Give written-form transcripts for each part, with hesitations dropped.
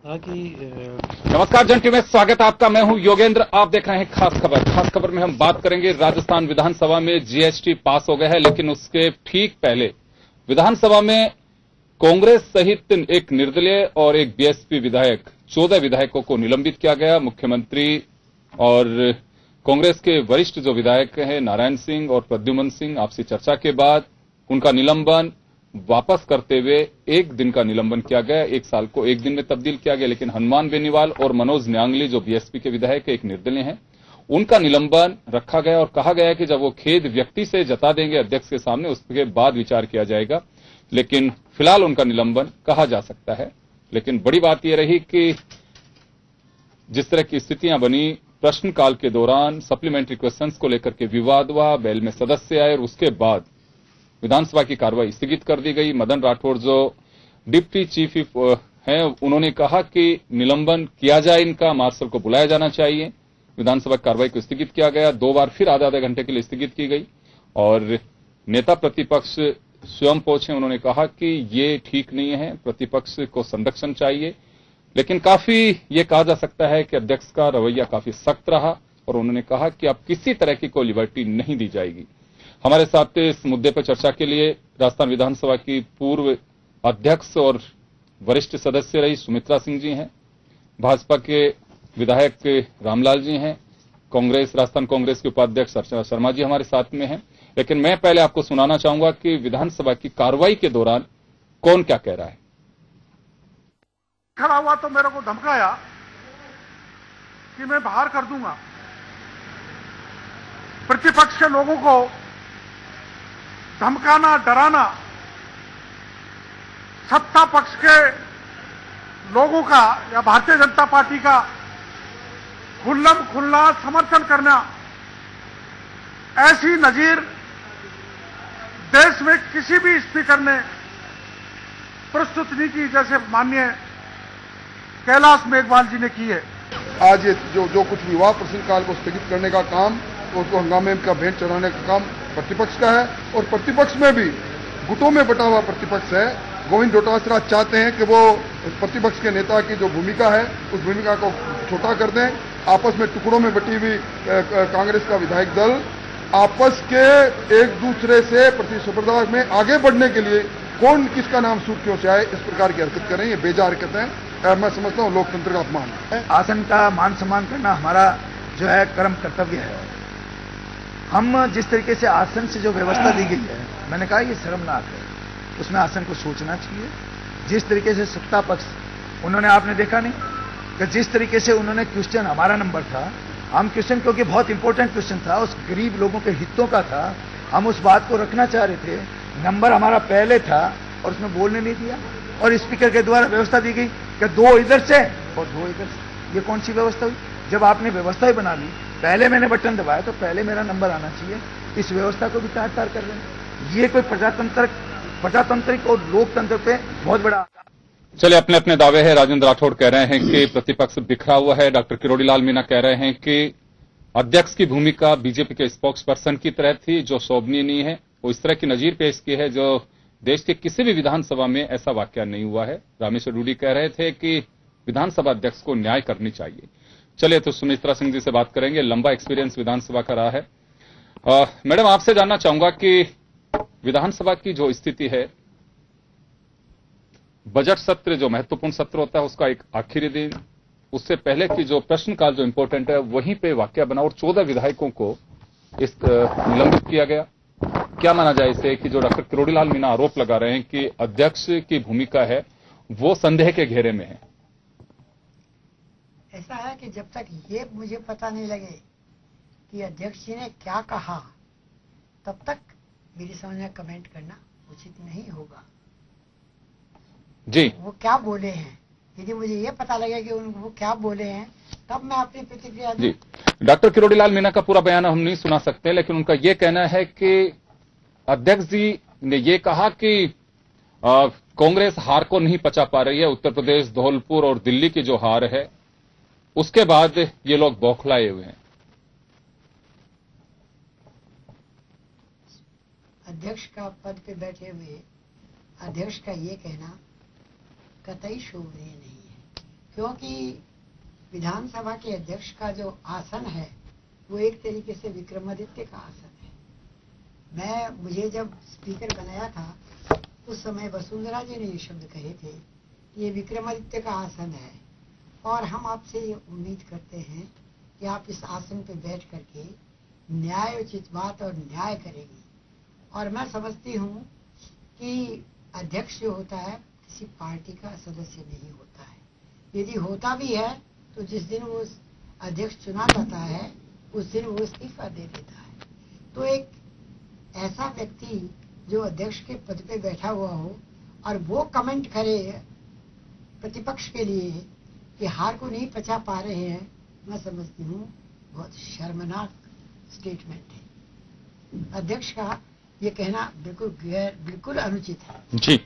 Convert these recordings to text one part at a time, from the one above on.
हाँ कि नमस्कार जन टीवी में स्वागत है आपका। मैं हूं योगेंद्र। आप देख रहे हैं खास खबर। खास खबर में हम बात करेंगे राजस्थान विधानसभा में जीएसटी पास हो गया है, लेकिन उसके ठीक पहले विधानसभा में कांग्रेस सहित एक निर्दलीय और एक बीएसपी विधायक 14 विधायकों को निलंबित किया गया। मुख्यमंत्री और कांग्रेस के वरिष्ठ जो विधायक हैं नारायण सिंह और प्रद्युमन सिंह, आपसी चर्चा के बाद उनका निलंबन वापस करते हुए एक दिन का निलंबन किया गया। एक साल को एक दिन में तब्दील किया गया, लेकिन हनुमान बेनीवाल और मनोज न्यांगली जो बीएसपी के विधायक एक निर्दलीय हैं, उनका निलंबन रखा गया और कहा गया कि जब वो खेद व्यक्ति से जता देंगे अध्यक्ष के सामने, उसके बाद विचार किया जाएगा। लेकिन फिलहाल उनका निलंबन कहा जा सकता है। लेकिन बड़ी बात यह रही कि जिस तरह की स्थितियां बनी, प्रश्नकाल के दौरान सप्लीमेंट्री क्वेश्चंस को लेकर के विवाद हुआ, बैल में सदस्य आए और उसके बाद विधानसभा की कार्रवाई स्थगित कर दी गई। मदन राठौड़ जो डिप्टी चीफ हैं, उन्होंने कहा कि निलंबन किया जाए, इनका मार्शल को बुलाया जाना चाहिए। विधानसभा की कार्रवाई को स्थगित किया गया, 2 बार फिर आधे आधे घंटे के लिए स्थगित की गई और नेता प्रतिपक्ष स्वयं पहुंचे। उन्होंने कहा कि ये ठीक नहीं है, प्रतिपक्ष को संरक्षण चाहिए। लेकिन काफी ये कहा जा सकता है कि अध्यक्ष का रवैया काफी सख्त रहा और उन्होंने कहा कि अब किसी तरह की कोई लिबर्टी नहीं दी जाएगी। हमारे साथ इस मुद्दे पर चर्चा के लिए राजस्थान विधानसभा की पूर्व अध्यक्ष और वरिष्ठ सदस्य रही सुमित्रा सिंह जी हैं, भाजपा के विधायक रामलाल जी हैं, राजस्थान कांग्रेस के उपाध्यक्ष अर्चना शर्मा जी हमारे साथ में हैं। लेकिन मैं पहले आपको सुनाना चाहूंगा कि विधानसभा की कार्रवाई के दौरान कौन क्या कह रहा है। खड़ा हुआ तो मेरे को धमकाया कि मैं बाहर कर दूंगा। प्रतिपक्ष के लोगों को धमकाना, डराना, सत्ता पक्ष के लोगों का या भारतीय जनता पार्टी का खुल्लम खुल्ला समर्थन करना, ऐसी नजीर देश में किसी भी स्पीकर ने प्रस्तुत नहीं की जैसे माननीय कैलाश मेघवाल जी ने की है। आज ये जो कुछ भी हुआ, प्रश्नकाल को स्थगित करने का काम, उसको हंगामे का भेंट चढ़ाने का काम प्रतिपक्ष का है और प्रतिपक्ष में भी गुटों में बटा हुआ प्रतिपक्ष है। गोविंद डोटासरा चाहते हैं कि वो प्रतिपक्ष के नेता की जो भूमिका है उस भूमिका को छोटा कर दें। आपस में टुकड़ों में बटी हुई कांग्रेस का विधायक दल आपस के एक दूसरे से प्रतिस्पर्धा में आगे बढ़ने के लिए कौन किसका नाम सुर्खियों से आए, इस प्रकार की हरकत कर रहे हैं। ये बेजा हरकत है। मैं समझता हूं लोकतंत्र का अपमान है। आसन का मान सम्मान करना हमारा जो है कर्म कर्तव्य है। हम जिस तरीके से आसन से जो व्यवस्था दी गई है, मैंने कहा ये शर्मनाक है, उसमें आसन को सोचना चाहिए। जिस तरीके से सत्ता पक्ष उन्होंने, आपने देखा नहीं कि जिस तरीके से उन्होंने क्वेश्चन, हमारा नंबर था, हम क्वेश्चन, क्योंकि बहुत इंपॉर्टेंट क्वेश्चन था, उस गरीब लोगों के हितों का था, हम उस बात को रखना चाह रहे थे। नंबर हमारा पहले था और उसमें बोलने नहीं दिया और स्पीकर के द्वारा व्यवस्था दी गई कि 2 इधर से और 2 इधर से। ये कौन सी व्यवस्था हुई? जब आपने व्यवस्था ही बना ली, पहले मैंने बटन दबाया तो पहले मेरा नंबर आना चाहिए। इस व्यवस्था को भी तार-तार कर रहे हैं। ये कोई प्रजातांत्रिक और लोकतंत्र पे बहुत बड़ा। चलिए, अपने अपने दावे हैं। राजेंद्र राठौड़ कह रहे हैं कि प्रतिपक्ष बिखरा हुआ है। डॉक्टर किरोड़ीलाल मीणा कह रहे हैं कि अध्यक्ष की भूमिका बीजेपी के स्पोक्स पर्सन की तरह थी, जो शोभनीय नहीं है। वो इस तरह की नजीर पेश की है जो देश के किसी भी विधानसभा में ऐसा वाकया नहीं हुआ है। रामेश्वर डूडी कह रहे थे कि विधानसभा अध्यक्ष को न्याय करनी चाहिए। चलिए, तो सुमित्रा सिंह जी से बात करेंगे। लंबा एक्सपीरियंस विधानसभा का रहा है। मैडम, आपसे जानना चाहूंगा कि विधानसभा की जो स्थिति है, बजट सत्र जो महत्वपूर्ण सत्र होता है उसका एक आखिरी दिन, उससे पहले की जो प्रश्नकाल जो इंपॉर्टेंट है, वहीं पे वाकया बना और 14 विधायकों को इस निलंबित किया गया। क्या माना जाए इसे कि जो डॉक्टर किरोड़ीलाल मीणा आरोप लगा रहे हैं कि अध्यक्ष की भूमिका है वो संदेह के घेरे में है? ऐसा है कि जब तक ये मुझे पता नहीं लगे कि अध्यक्ष जी ने क्या कहा, तब तक मेरी समझ में कमेंट करना उचित नहीं होगा। जी, वो क्या बोले हैं, यदि मुझे ये पता लगे कि वो क्या बोले हैं, तब मैं अपनी प्रतिक्रिया दूं। जी, डॉक्टर किरोड़ीलाल मीणा का पूरा बयान हम नहीं सुना सकते, लेकिन उनका ये कहना है कि अध्यक्ष जी ने ये कहा कि कांग्रेस हार को नहीं पचा पा रही है। उत्तर प्रदेश, धौलपुर और दिल्ली की जो हार है, उसके बाद ये लोग बौखलाए हुए हैं। अध्यक्ष का पद पे बैठे हुए अध्यक्ष का ये कहना कतई शोभनीय नहीं है। क्योंकि विधानसभा के अध्यक्ष का जो आसन है वो एक तरीके से विक्रमादित्य का आसन है। मुझे जब स्पीकर बनाया था उस समय वसुंधरा जी ने ये शब्द कहे थे कि ये विक्रमादित्य का आसन है और हम आपसे ये उम्मीद करते हैं कि आप इस आसन पे बैठ करके न्यायोचित बात और न्याय करेंगी। और मैं समझती हूँ कि अध्यक्ष जो होता है किसी पार्टी का सदस्य नहीं होता है। यदि होता भी है तो जिस दिन वो अध्यक्ष चुना जाता है उस दिन वो इस्तीफा दे देता है। तो एक ऐसा व्यक्ति जो अध्यक्ष के पद पे बैठा हुआ हो और वो कमेंट करे प्रतिपक्ष के लिए कि हार को नहीं पचा पा रहे हैं, मैं समझती हूँ बहुत शर्मनाक स्टेटमेंट है। अध्यक्ष का ये कहना बिल्कुल अनुचित है। जी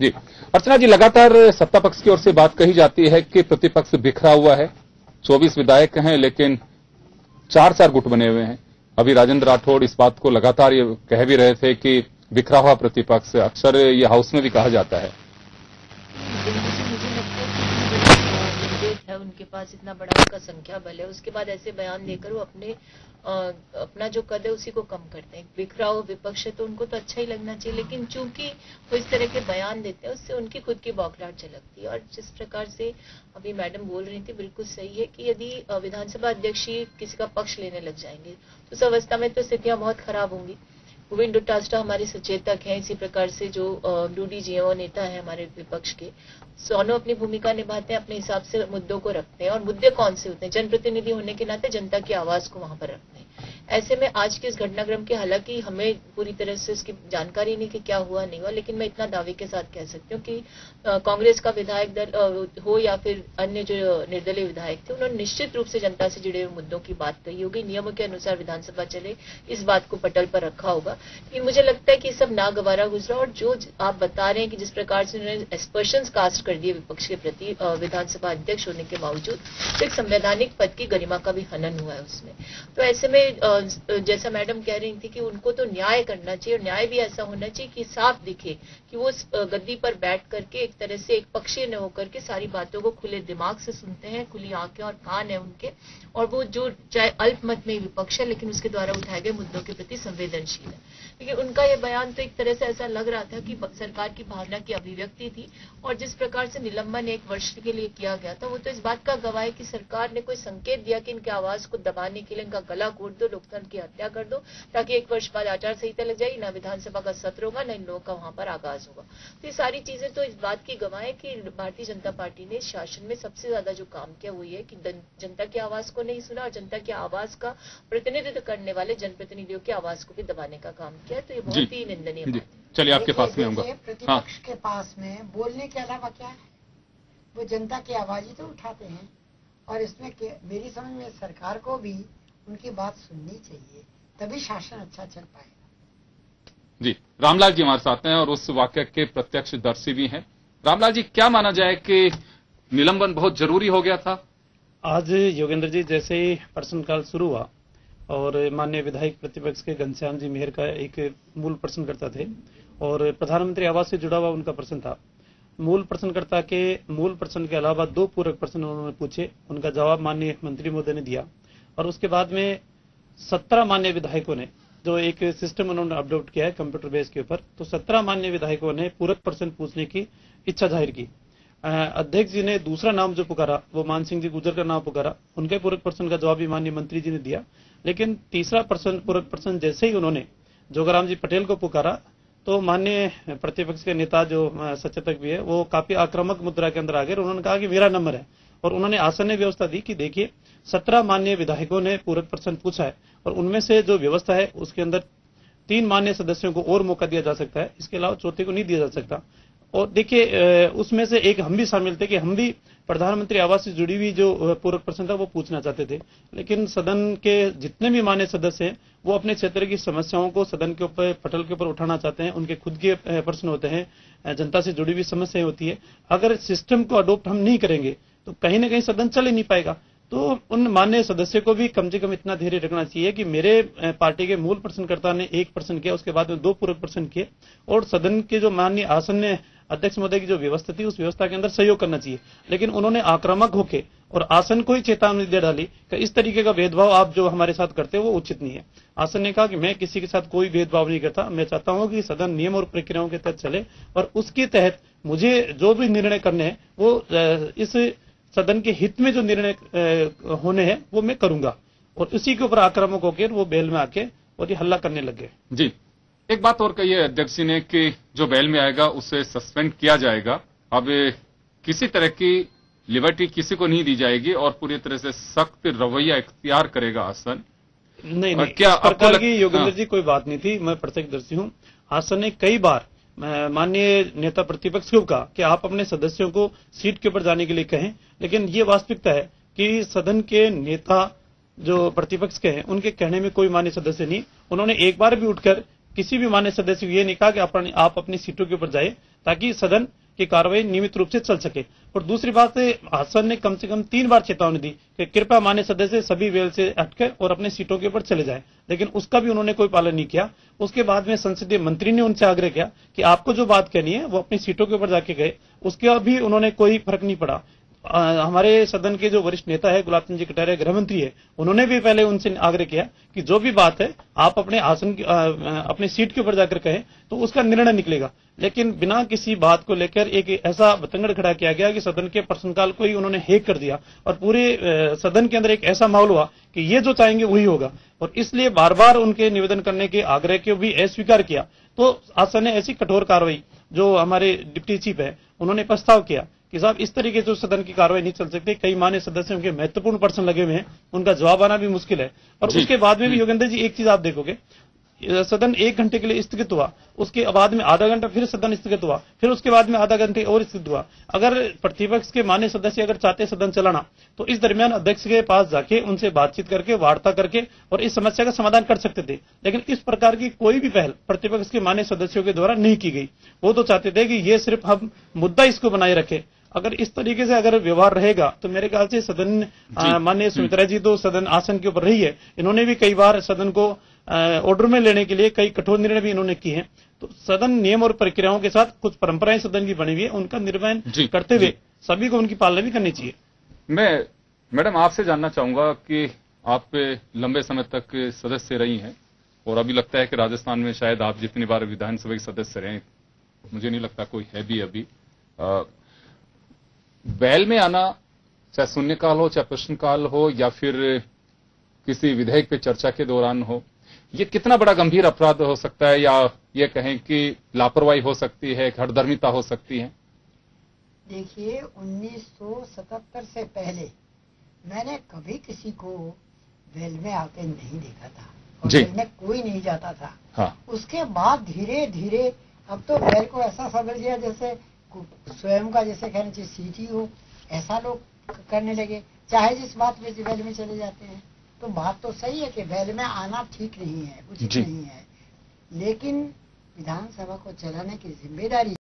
जी अर्चना जी, लगातार सत्ता पक्ष की ओर से बात कही जाती है कि प्रतिपक्ष बिखरा हुआ है। 24 विधायक हैं लेकिन 4 गुट बने हुए हैं। अभी राजेंद्र राठौड़ इस बात को लगातार ये कह भी रहे थे कि बिखरा हुआ प्रतिपक्ष, अक्सर ये हाउस में भी कहा जाता है। उनके पास इतना बड़ा उनका संख्या बल है, उसके बाद ऐसे बयान देकर वो अपना जो कद है उसी को कम करते हैं। बिखरा हो विपक्ष है तो उनको तो अच्छा ही लगना चाहिए, लेकिन चूंकि वो इस तरह के बयान देते हैं उससे उनकी खुद की बौखलाहट झलकती है। और जिस प्रकार से अभी मैडम बोल रही थी बिल्कुल सही है कि यदि विधानसभा अध्यक्ष ही किसी का पक्ष लेने लग जाएंगे तो उस अवस्था में तो स्थितियां बहुत खराब होंगी। गोविंद डोटासरा हमारे सचेतक हैं, इसी प्रकार से जो डूडी जी वो नेता है हमारे विपक्ष के, दोनों अपनी भूमिका निभाते हैं, अपने हिसाब से मुद्दों को रखते हैं। और मुद्दे कौन से होते हैं? जनप्रतिनिधि होने के नाते जनता की आवाज को वहां पर रखते हैं। ऐसे में आज के इस घटनाक्रम की हालांकि हमें पूरी तरह से इसकी जानकारी नहीं कि क्या हुआ नहीं हुआ, लेकिन मैं इतना दावे के साथ कह सकती हूँ कि कांग्रेस का विधायक दल हो या फिर अन्य जो निर्दलीय विधायक थे, उन्होंने निश्चित रूप से जनता से जुड़े हुए मुद्दों की बात कही होगी। नियमों के अनुसार विधानसभा चले इस बात को पटल पर रखा होगा। लेकिन मुझे लगता है कि सब नागवारा गुजरा। और जो आप बता रहे हैं कि जिस प्रकार से उन्होंने एस्पर्शंस कास्ट कर दिए विपक्ष के प्रति विधानसभा अध्यक्ष होने के बावजूद, तो एक संवैधानिक पद की गरिमा का भी हनन हुआ है उसमें। तो ऐसे में जैसा मैडम कह रही थी कि उनको तो न्याय करना चाहिए, और न्याय भी ऐसा होना चाहिए कि साफ दिखे कि वो गद्दी पर बैठ करके एक तरह से एक पक्षीय न होकर के सारी बातों को खुले दिमाग से सुनते हैं, खुली आंखें और कान है उनके, और वो जो चाहे अल्पमत में विपक्ष है लेकिन उसके द्वारा उठाए गए मुद्दों के प्रति संवेदनशील है। लेकिन उनका ये बयान तो एक तरह से ऐसा लग रहा था कि सरकार की भावना की अभिव्यक्ति थी। और जिस प्रकार से निलंबन 1 वर्ष के लिए किया गया था वो तो इस बात का गवाह है कि सरकार ने कोई संकेत दिया कि इनकी आवाज को दबाने के लिए इनका गला घोट दो, लोकतंत्र की हत्या कर दो, ताकि 1 वर्ष बाद आचार संहिता लग जाएगी, ना विधानसभा का सत्र होगा, ना इन लोगों का वहां पर आगाज होगा। तो ये सारी चीजें तो इस बात की गवाह है कि भारतीय जनता पार्टी ने शासन में सबसे ज्यादा जो काम किया वो ये कि जनता की आवाज को नहीं सुना और जनता की आवाज का प्रतिनिधित्व करने वाले जनप्रतिनिधियों की आवाज को भी दबाने का काम किया। तो ये बहुत ही निंदनीय बात है। चलिए आपके पास में आऊंगा। प्रतिपक्ष के पास में बोलने के अलावा क्या है? वो जनता की आवाज ही तो उठाते हैं। और इसमें मेरी समझ में सरकार को भी उनकी बात सुननी चाहिए, तभी शासन अच्छा चल पाएगा। जी, रामलाल जी हमारे साथ हैं और उस वाक्य के प्रत्यक्षदर्शी भी हैं। रामलाल जी, क्या माना जाए कि निलंबन बहुत जरूरी हो गया था? आज योगेंद्र जी, जैसे ही प्रश्नकाल शुरू हुआ और माननीय विधायक प्रतिपक्ष के घनश्याम जी मेहर का एक मूल प्रश्नकर्ता थे और प्रधानमंत्री आवास से जुड़ा हुआ उनका प्रश्न था। मूल प्रश्नकर्ता के मूल प्रश्न के अलावा 2 पूरक प्रश्न उन्होंने पूछे, उनका जवाब माननीय मंत्री महोदय ने दिया। और उसके बाद में 17 माननीय विधायकों ने, जो एक सिस्टम उन्होंने अपडेट किया है कंप्यूटर बेस के ऊपर, तो 17 माननीय विधायकों ने पूरक प्रश्न पूछने की इच्छा जाहिर की। अध्यक्ष जी ने दूसरा नाम जो पुकारा वो मान सिंह जी गुर्जर का नाम पुकारा, उनके पूरक प्रश्न का जवाब भी माननीय मंत्री जी ने दिया। लेकिन तीसरा प्रश्न पूरक प्रश्न जैसे ही उन्होंने जोगाराम जी पटेल को पुकारा तो माननीय प्रतिपक्ष के नेता जो सचेतक भी है वो काफी आक्रामक मुद्रा के अंदर आ गए। उन्होंने कहा कि मेरा नंबर है, और उन्होंने आसन व्यवस्था दी कि देखिए 17 माननीय विधायकों ने पूरक प्रश्न पूछा है और उनमें से जो व्यवस्था है उसके अंदर 3 माननीय सदस्यों को और मौका दिया जा सकता है, इसके अलावा चौथे को नहीं दिया जा सकता। और देखिए उसमें से एक हम भी शामिल थे कि हम भी प्रधानमंत्री आवास से जुड़ी हुई जो पूरक प्रश्न था वो पूछना चाहते थे। लेकिन सदन के जितने भी माननीय सदस्य हैं वो अपने क्षेत्र की समस्याओं को सदन के ऊपर पटल के ऊपर उठाना चाहते हैं। उनके खुद के प्रश्न होते हैं, जनता से जुड़ी हुई समस्याएं होती है। अगर सिस्टम को अडोप्ट हम नहीं करेंगे तो कहीं ना कहीं सदन चल ही नहीं पाएगा। तो उन माननीय सदस्य को भी कम से कम इतना धैर्य रखना चाहिए कि मेरे पार्टी के मूल प्रश्नकर्ता ने 1 प्रश्न किया, उसके बाद में 2 पूरक प्रश्न किए और सदन के जो माननीय आसन अध्यक्ष महोदय की जो व्यवस्था थी उस व्यवस्था के अंदर सहयोग करना चाहिए, लेकिन उन्होंने आक्रामक होके और आसन को ही चेतावनी दे डाली कि इस तरीके का भेदभाव आप जो हमारे साथ करते हो वो उचित नहीं है। आसन ने कहा कि मैं किसी के साथ कोई भेदभाव नहीं करता, मैं चाहता हूं कि सदन नियम और प्रक्रियाओं के तहत चले और उसके तहत मुझे जो भी निर्णय करने हैं वो इस सदन के हित में जो निर्णय होने हैं वो मैं करूंगा। और उसी के ऊपर आक्रामक होकर वो बेल में आके और ये हल्ला करने लगे। जी, एक बात और कही है अध्यक्ष जी ने कि जो बेल में आएगा उसे सस्पेंड किया जाएगा। अब किसी तरह की लिबर्टी किसी को नहीं दी जाएगी और पूरी तरह से सख्त रवैया इख्तियार करेगा आसन। नहीं, क्या इस प्रकार की योगेंद्र जी कोई बात नहीं थी। मैं प्रत्यक्षदर्शी हूं। आसन ने कई बार माननीय नेता प्रतिपक्ष को कहा कि आप अपने सदस्यों को सीट के ऊपर जाने के लिए कहें, लेकिन ये वास्तविकता है कि सदन के नेता जो प्रतिपक्ष के हैं उनके कहने में कोई मान्य सदस्य नहीं। उन्होंने एक बार भी उठकर किसी भी मान्य सदस्य को ये नहीं कहा कि आप अपनी सीटों के ऊपर जाए ताकि सदन की कार्रवाई नियमित रूप से चल सके। और दूसरी बात, आसन ने कम से कम 3 बार चेतावनी दी कि कृपया मान्य सदस्य सभी वेल से हटकर और अपने सीटों के ऊपर चले जाएं, लेकिन उसका भी उन्होंने कोई पालन नहीं किया। उसके बाद में संसदीय मंत्री ने उनसे आग्रह किया कि आपको जो बात कहनी है वो अपनी सीटों के ऊपर जाके गए, उसका भी उन्होंने कोई फर्क नहीं पड़ा। हमारे सदन के जो वरिष्ठ नेता है गुलाब चंद जी कटारिया, गृह मंत्री है, उन्होंने भी पहले उनसे आग्रह किया कि जो भी बात है आप अपने आसन अपनी सीट के ऊपर जाकर कहें तो उसका निर्णय निकलेगा। लेकिन बिना किसी बात को लेकर एक ऐसा बतंगड़ खड़ा किया गया कि सदन के प्रश्नकाल को ही उन्होंने हैक कर दिया और पूरे सदन के अंदर एक ऐसा माहौल हुआ कि ये जो चाहेंगे वही होगा। और इसलिए बार बार उनके निवेदन करने के आग्रह को भी अस्वीकार किया। तो आसन ने ऐसी कठोर कार्रवाई, जो हमारे डिप्टी चीफ है उन्होंने प्रस्ताव किया कि साहब इस तरीके से सदन की कार्रवाई नहीं चल सकती, कई मान्य सदस्यों के महत्वपूर्ण प्रश्न लगे हुए हैं, उनका जवाब आना भी मुश्किल है। और उसके बाद में भी योगेंद्र जी एक चीज आप देखोगे, सदन 1 घंटे के लिए स्थगित हुआ, उसके बाद में आधा घंटा फिर सदन स्थगित हुआ, फिर उसके बाद में आधा घंटे और स्थगित हुआ। अगर प्रतिपक्ष के मान्य सदस्य अगर चाहते सदन चलाना तो इस दरमियान अध्यक्ष के पास जाके उनसे बातचीत करके, वार्ता करके और इस समस्या का समाधान कर सकते थे। लेकिन इस प्रकार की कोई भी पहल प्रतिपक्ष के मान्य सदस्यों के द्वारा नहीं की गई। वो तो चाहते थे कि ये सिर्फ हम मुद्दा इसको बनाए रखे। अगर इस तरीके से अगर व्यवहार रहेगा तो मेरे ख्याल से सदन, माननीय सुमित्रा जी तो सदन आसन के ऊपर रही है, इन्होंने भी कई बार सदन को ऑर्डर में लेने के लिए कई कठोर निर्णय भी इन्होंने किए हैं। तो सदन नियम और प्रक्रियाओं के साथ कुछ परंपराएं सदन की बनी हुई है, उनका निर्वहन करते हुए सभी को उनकी पालना भी करनी चाहिए। मैं मैडम आपसे जानना चाहूंगा कि आप लंबे समय तक सदस्य रही हैं और अभी लगता है कि राजस्थान में शायद आप जितनी बार विधानसभा के सदस्य रहे, मुझे नहीं लगता कोई है भी अभी। बैल में आना, चाहे शून्यकाल हो, चाहे प्रश्नकाल हो, या फिर किसी विधेयक पे चर्चा के दौरान हो, ये कितना बड़ा गंभीर अपराध हो सकता है, या ये कहें कि लापरवाही हो सकती है, हठधर्मिता हो सकती है? देखिए, 1977 से पहले मैंने कभी किसी को बैल में आके नहीं देखा था और बैल में कोई नहीं जाता था। हाँ। उसके बाद धीरे धीरे अब तो बैल को ऐसा समझ लिया जैसे स्वयं का, जैसे कहना चाहिए सीट ही हो, ऐसा लोग करने लगे, चाहे जिस बात में बैल में चले जाते हैं। तो बात तो सही है कि बैल में आना ठीक नहीं है, उचित नहीं है, लेकिन विधानसभा को चलाने की जिम्मेदारी